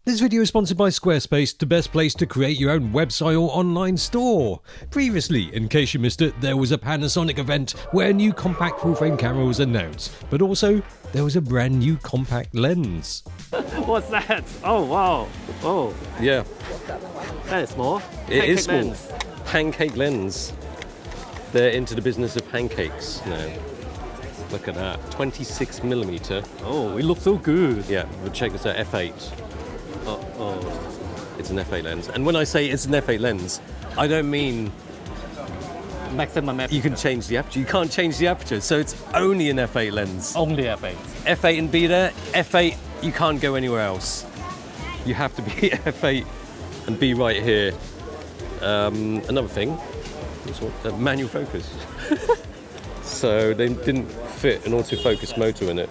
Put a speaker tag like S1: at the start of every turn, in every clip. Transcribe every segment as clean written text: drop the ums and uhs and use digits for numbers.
S1: This video is sponsored by Squarespace, the best place to create your own website or online store. Previously, in case you missed it, there was a Panasonic event where a new compact full-frame camera was announced, but also there was a brand new compact lens.
S2: What's that? Oh wow! Oh,
S3: Yeah,
S2: that is small.
S3: it is
S2: Pancake
S3: small.
S2: lens.
S3: Pancake lens. They're into the business of pancakes now. Look at that, 26mm.
S2: Oh, it looks so good.
S3: Yeah, but check this out, f8.
S2: Oh,
S3: It's an f8 lens. And when I say it's an f8 lens, I don't mean
S2: maximum
S3: you can change the aperture. You can't change the aperture, so it's only an f8 lens.
S2: only f8.
S3: F8 and B there, F8, you can't go anywhere else. You have to be F8 and B right here. Another thing, manual focus. So they didn't fit an autofocus motor in it.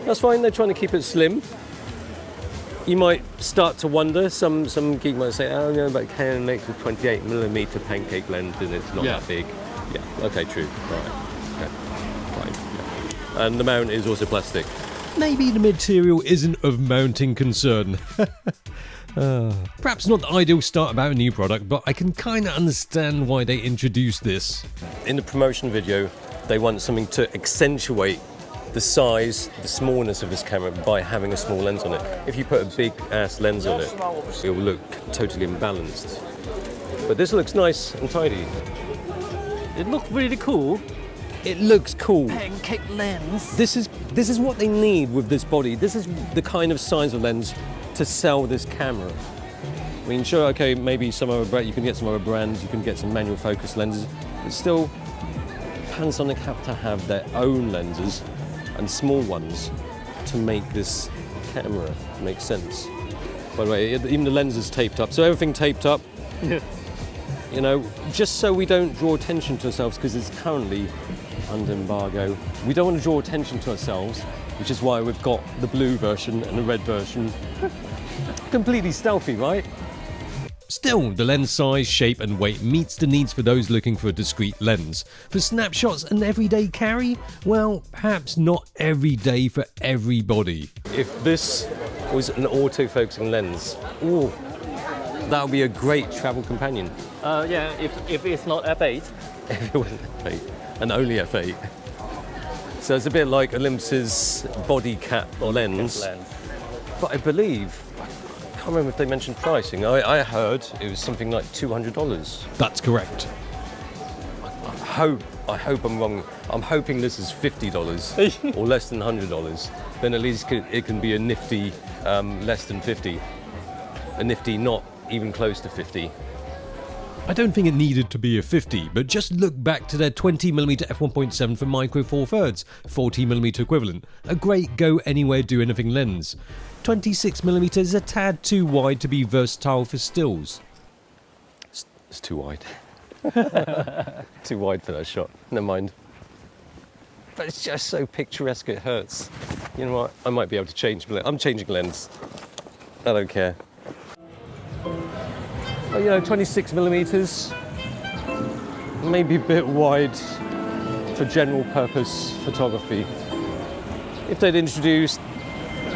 S3: That's fine, they're trying to keep it slim. You might start to wonder, some geek might say, oh no, but Canon makes a 28mm pancake lens and it's not that big. Yeah, okay, true. Right. Okay. Fine. Yeah. And the mount is also plastic.
S1: Maybe the material isn't of mounting concern. Perhaps not the ideal start about a new product, but I can kinda understand why they introduced this.
S3: In the promotion video, they want something to accentuate the size, the smallness of this camera by having a small lens on it. If you put a big ass lens on it, it will look totally imbalanced. But this looks nice and tidy.
S2: It looks really cool.
S3: It looks cool.
S2: Pancake lens.
S3: This is what they need with this body. This is the kind of size of lens to sell this camera. I mean, sure, okay, maybe some other brand, you can get some other brands, you can get some manual focus lenses, but still, Panasonic have to have their own lenses and small ones to make this camera make sense. By the way, even the lens is taped up, so everything taped up. You know, just so we don't draw attention to ourselves, because it's currently under embargo. We don't want to draw attention to ourselves, which is why we've got the blue version and the red version. Completely stealthy, right?
S1: Still, the lens size, shape and weight meets the needs for those looking for a discreet lens. For snapshots and everyday carry? Well, perhaps not every day for everybody.
S3: If this was an auto-focusing lens, ooh, that would be a great travel companion.
S2: Yeah, if it's not f8.
S3: If it wasn't f8, and only f8. So it's a bit like Olympus's body cap lens. But I believe, I can't remember if they mentioned pricing. I heard it was something like $200.
S1: That's correct.
S3: I hope I'm wrong. I'm hoping this is $50 or less than $100. Then at least it can be a nifty less than 50. A nifty not even close to 50.
S1: I don't think it needed to be a 50, but just look back to their 20mm f1.7 for micro four thirds, 40mm equivalent. A great go anywhere do anything lens. 26mm is a tad too wide to be versatile for stills.
S3: It's too wide. Too wide for that shot. Never mind. But it's just so picturesque it hurts. You know what? I might be able to change. I'm changing lens. I don't care. But, you know, 26mm, maybe a bit wide for general purpose photography. If they'd introduced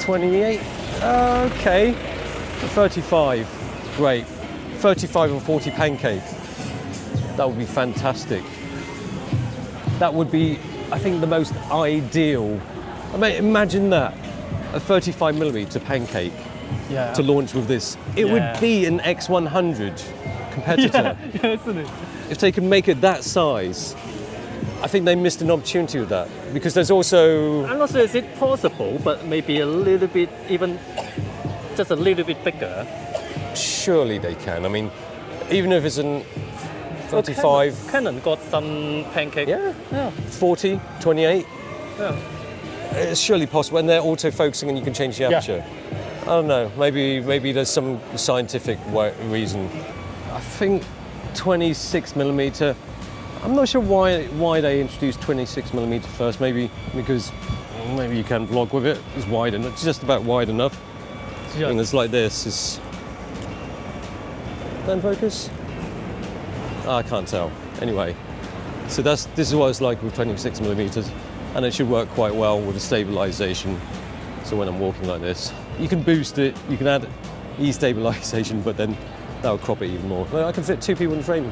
S3: 28, okay. 35, great. 35 and 40 Pancake, that would be fantastic. That would be, I think, the most ideal. I mean, imagine that, a 35mm Pancake.
S2: Yeah.
S3: To launch with this. It would be an X100 competitor.
S2: Yeah, isn't it?
S3: If they could make it that size, I think they missed an opportunity with that. Because there's also...
S2: I'm not sure is it possible, but maybe a little bit, even just a little bit bigger.
S3: Surely they can. I mean, even if it's an 35...
S2: Canon got some Pancake.
S3: Yeah. 40, 28.
S2: Yeah.
S3: It's surely possible. And they're auto-focusing and you can change the aperture. I don't know, maybe there's some scientific reason. I think 26mm, I'm not sure why they introduced 26mm first, maybe because maybe you can vlog with it, it's wide enough, it's just about wide enough. And it's like this, is that in focus? Oh, I can't tell. Anyway, so this is what it's like with 26mm, and it should work quite well with the stabilization. So when I'm walking like this, you can boost it, you can add e-stabilization, but then that'll crop it even more. Like, I can fit 2 people in the frame.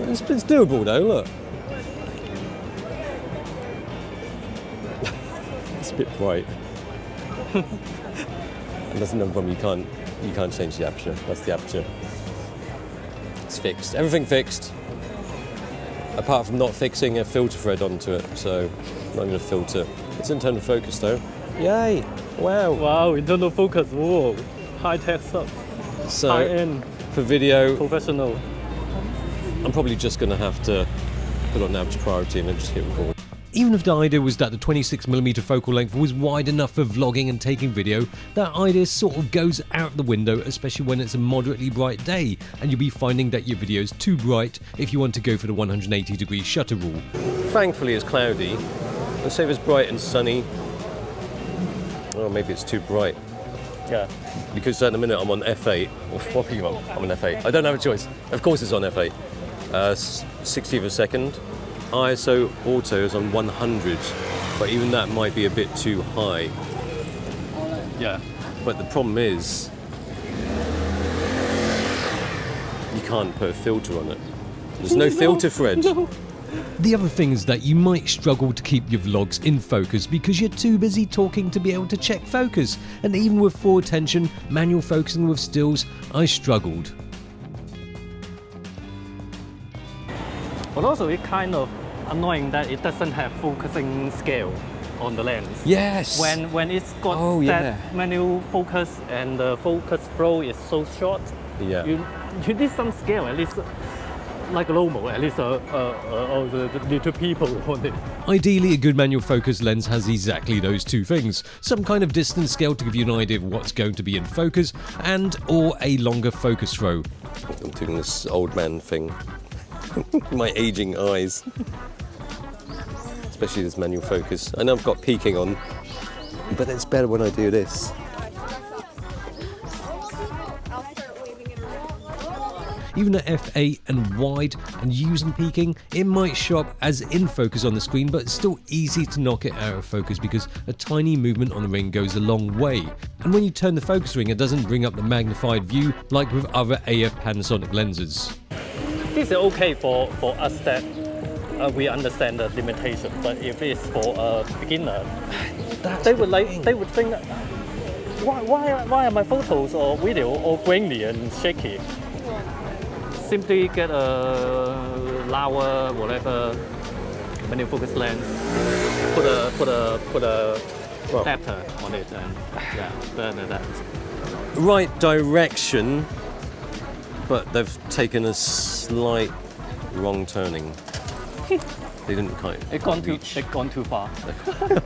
S3: It's doable though, look. It's a bit bright. And that's another problem, you can't change the aperture. That's the aperture. It's fixed. Everything fixed. Apart from not fixing a filter thread onto it, so I'm not going to filter. It's internal focus though. Yay! Wow!
S2: Wow, internal focus. Whoa, high-tech stuff.
S3: So
S2: High-end,
S3: for video,
S2: professional.
S3: I'm probably just going to have to put on average priority and then just hit record.
S1: Even if the idea was that the 26mm focal length was wide enough for vlogging and taking video, that idea sort of goes out the window, especially when it's a moderately bright day, and you'll be finding that your video is too bright if you want to go for the 180-degree shutter rule.
S3: Thankfully it's cloudy. Let's say if it's bright and sunny. Oh, maybe it's too bright.
S2: Yeah.
S3: Because at the minute I'm on f8. What are you on? I'm on f8. I don't have a choice. Of course it's on f8. 60th of a second. ISO auto is on 100, but even that might be a bit too high.
S2: Yeah.
S3: But the problem is, you can't put a filter on it. There's no filter thread.
S1: The other thing is that you might struggle to keep your vlogs in focus because you're too busy talking to be able to check focus. And even with forward tension, manual focusing with stills, I struggled.
S2: But also it's kind of annoying that it doesn't have focusing scale on the lens.
S3: Yes.
S2: When it's got that manual focus and the focus flow is so short,
S3: Yeah.
S2: you need some scale, at least like a Lomo, at least the little people on it.
S1: Ideally, a good manual focus lens has exactly those two things. Some kind of distance scale to give you an idea of what's going to be in focus, and or a longer focus throw.
S3: I'm doing this old man thing. My aging eyes. Especially this manual focus. I know I've got peaking on, but it's better when I do this.
S1: Even at f8 and wide and using peaking, it might show up as in focus on the screen, but it's still easy to knock it out of focus because a tiny movement on the ring goes a long way. And when you turn the focus ring, it doesn't bring up the magnified view like with other AF Panasonic lenses.
S2: This is okay for us that we understand the limitation, but if it's for a beginner, they would think, why are my photos or video all grainy and shaky? Simply get a lower whatever manual focus lens, put a adapter on it, and yeah, that.
S3: Right direction, but they've taken a slight wrong turning. They didn't kind of
S2: It's gone too far.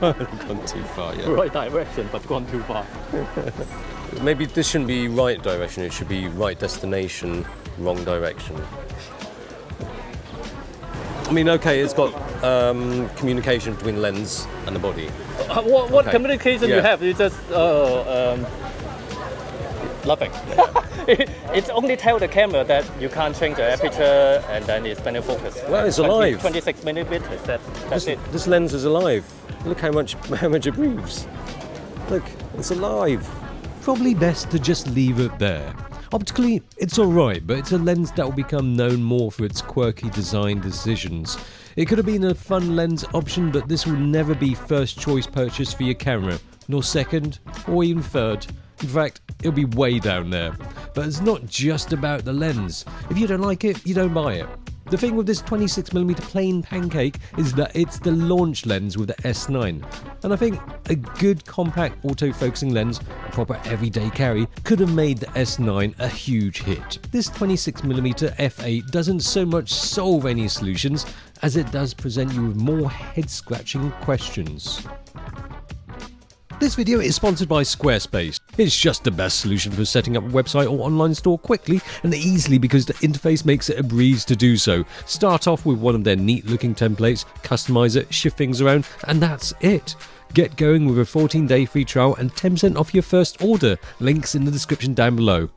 S3: gone too far, yeah.
S2: Right direction, but gone too far.
S3: Maybe this shouldn't be right direction, it should be right destination, wrong direction. I mean, okay, it's got communication between lens and the body.
S2: What
S3: Okay.
S2: communication you
S3: Yeah.
S2: have? You just nothing. It's only tell the camera that you can't change the aperture, and then it's manual focus.
S3: Well, it's alive.
S2: 26 millimeters. That's it.
S3: This lens is alive. Look how much it moves. Look, it's alive.
S1: Probably best to just leave it there. Optically, it's alright, but it's a lens that will become known more for its quirky design decisions. It could have been a fun lens option, but this will never be first choice purchase for your camera, nor second, or even third. In fact, it'll be way down there. But it's not just about the lens. If you don't like it, you don't buy it. The thing with this 26mm plain Pancake is that it's the launch lens with the S9. And I think a good compact autofocusing lens, a proper everyday carry, could have made the S9 a huge hit. This 26mm f8 doesn't so much solve any solutions as it does present you with more head-scratching questions. This video is sponsored by Squarespace. It's just the best solution for setting up a website or online store quickly and easily because the interface makes it a breeze to do so. Start off with one of their neat looking templates, customize it, shift things around, and that's it. Get going with a 14-day free trial and 10% off your first order. Links in the description down below.